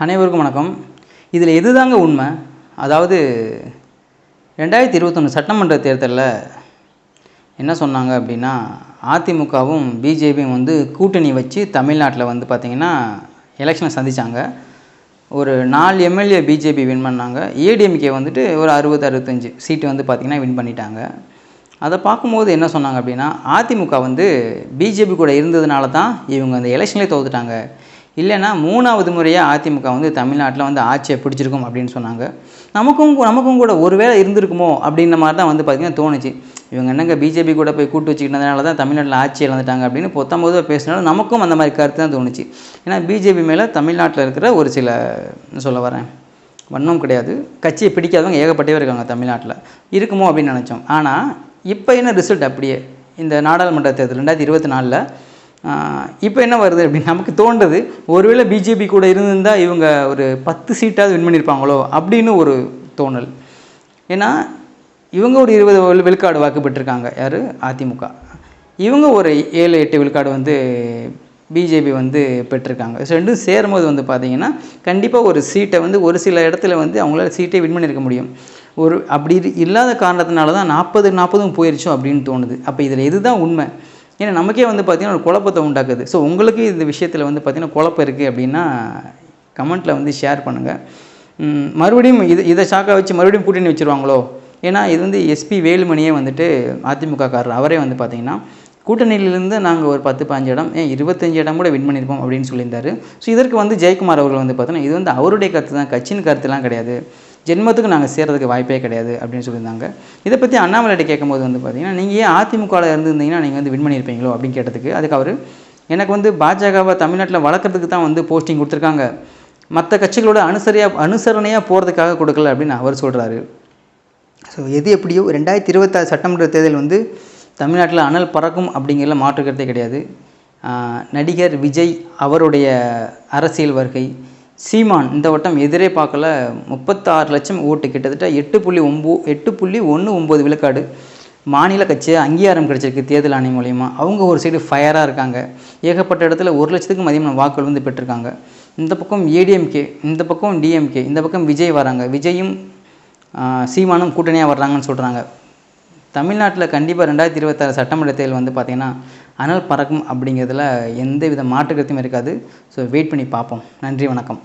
அனைவருக்கும் வணக்கம். இதில் எதுதாங்க உண்மை? அதாவது 2021 சட்டமன்ற தேர்தலில் என்ன சொன்னாங்க அப்படின்னா, அதிமுகவும் பிஜேபியும் வந்து கூட்டணி வச்சு தமிழ்நாட்டில் வந்து பார்த்திங்கன்னா எலெக்ஷனை சந்தித்தாங்க. ஒரு 4 எம்எல்ஏ பிஜேபி வின் பண்ணாங்க. ஏடிஎம்கே வந்துட்டு ஒரு 60-65 சீட்டு வந்து பார்த்திங்கன்னா வின் பண்ணிட்டாங்க. அதை பார்க்கும்போது என்ன சொன்னாங்க அப்படின்னா, அதிமுக வந்து பிஜேபி கூட இருந்ததுனால தான் இவங்க அந்த எலெக்ஷன்லேயே தோத்துட்டாங்க. இல்லைன்னா 3வது முறையாக அதிமுக வந்து தமிழ்நாட்டில் வந்து ஆட்சியை பிடிச்சிருக்கும் அப்படின்னு சொன்னாங்க. நமக்கும் கூட ஒரு வேளை இருந்திருக்குமோ அப்படின்ற மாதிரி தான் வந்து பார்த்திங்கன்னா தோணுச்சு. இவங்க என்னங்க பிஜேபி கூட போய் கூட்டு வச்சுக்கிட்டதுனால தான் தமிழ்நாட்டில் ஆட்சி இழந்துட்டாங்க அப்படின்னு 19 பேசினாலும் நமக்கும் அந்த மாதிரி கருத்து தான் தோணுச்சு. ஏன்னா பிஜேபி மேலே தமிழ்நாட்டில் இருக்கிற ஒரு சில சொல்ல வரேன் வன்மம் கிடையாது, கட்சியை பிடிக்காதவங்க ஏகப்பட்டவே இருக்காங்க தமிழ்நாட்டில், இருக்குமோ அப்படின்னு நினச்சோம். ஆனால் இப்போ என்ன ரிசல்ட்? அப்படியே இந்த நாடாளுமன்ற தேர்தல் 2024 இப்போ என்ன வருது அப்படின்னு நமக்கு தோன்றது, ஒருவேளை பிஜேபி கூட இருந்திருந்தால் இவங்க ஒரு 10 சீட்டாவது வின் பண்ணியிருப்பாங்களோ அப்படின்னு ஒரு தோணல். ஏன்னா இவங்க ஒரு 20 விழுக்காடு வாக்கு பெற்றிருக்காங்க. யார்? அதிமுக. இவங்க ஒரு 7-8 விழுக்காடு வந்து பிஜேபி வந்து பெற்றிருக்காங்க. ரெண்டும் சேரும்போது வந்து பார்த்திங்கன்னா கண்டிப்பாக ஒரு சீட்டை வந்து ஒரு சில இடத்துல வந்து அவங்களால சீட்டை வின் பண்ணியிருக்க முடியும். அப்படி இல்லாத காரணத்தினால தான் 40-40 போயிடுச்சோ அப்படின்னு தோணுது. அப்போ இதில் எதுதான் உண்மை? ஏன்னா நமக்கே வந்து பார்த்திங்கன்னா ஒரு குழப்பத்தை உண்டாக்குது. ஸோ உங்களுக்கு இந்த விஷயத்தில் வந்து பார்த்திங்கன்னா குழப்பம் இருக்குது அப்படின்னா கமெண்ட்டில் வந்து ஷேர் பண்ணுங்கள். மறுபடியும் இதை சாக்காக வச்சு மறுபடியும் கூட்டணி வச்சுருவாங்களோ? ஏன்னா இது வந்து எஸ்பி வேலுமணியே வந்துட்டு அதிமுககாரர், அவரே வந்து பார்த்திங்கன்னா கூட்டணியிலேருந்து நாங்கள் ஒரு 10-15 இடம் 25 இடம் கூட வின் பண்ணியிருப்போம் அப்படின்னு சொல்லியிருந்தார். ஸோ இதற்கு வந்து ஜெயக்குமார் அவர்கள் வந்து பார்த்தீங்கன்னா இது வந்து அவருடைய கருத்து தான், கட்சியின் கருத்துலாம் கிடையாது, ஜென்மத்துக்கு நாங்கள் சேர்றதுக்கு வாய்ப்பே கிடையாது அப்படின்னு சொல்லியிருந்தாங்க. இதை பற்றி அண்ணாமலைகிட்ட கேட்கும்போது வந்து பார்த்திங்கன்னா நீங்கள் ஏன் அதிமுகவில் இருந்திருந்தீங்கன்னா நீங்கள் வந்து வின் பண்ணியிருப்பீங்களோ அப்படின்னு கேட்டதுக்கு, அதுக்கு அவர் எனக்கு வந்து பாஜகவை தமிழ்நாட்டில் வளர்க்குறதுக்கு தான் வந்து போஸ்டிங் கொடுத்துருக்காங்க, மற்ற கட்சிகளோட அனுசரணையாக போகிறதுக்காக கொடுக்கல அப்படின்னு அவர் சொல்கிறாரு. ஸோ எது எப்படியோ 2026 சட்டமன்ற தேர்தல் வந்து தமிழ்நாட்டில் அனல் பறக்கும் அப்படிங்கிறதுல மாற்றுக்கிறதே கிடையாது. நடிகர் விஜய் அவருடைய அரசியல் வருகை, சீமான் இந்த வட்டம் எதிரே பார்க்கல 36 லட்சம் ஓட்டு, கிட்டத்தட்ட 8.19 விழுக்காடு மாநில கட்சியை அங்கீகாரம் கிடைச்சிருக்கு தேர்தல் ஆணையம் மூலயமா. அவங்க ஒரு சைடு ஃபயராக இருக்காங்க. ஏகப்பட்ட இடத்துல 1 லட்சத்துக்கும் அதிகமான வாக்குகள் வந்து பெற்றிருக்காங்க. இந்த பக்கம் ஏடிஎம்கே, இந்த பக்கம் டிஎம்கே, இந்த பக்கம் விஜய் வராங்க, விஜயும் சீமானும் கூட்டணியாக வர்றாங்கன்னு சொல்கிறாங்க. தமிழ்நாட்டில் கண்டிப்பாக 2026 சட்டமன்ற தேர்தல் வந்து பார்த்திங்கன்னா அனல் பறக்கும் அப்படிங்கிறதுல எந்த வித மாற்று கருத்தும் இருக்காது. ஸோ வெயிட் பண்ணி பார்ப்போம். நன்றி, வணக்கம்.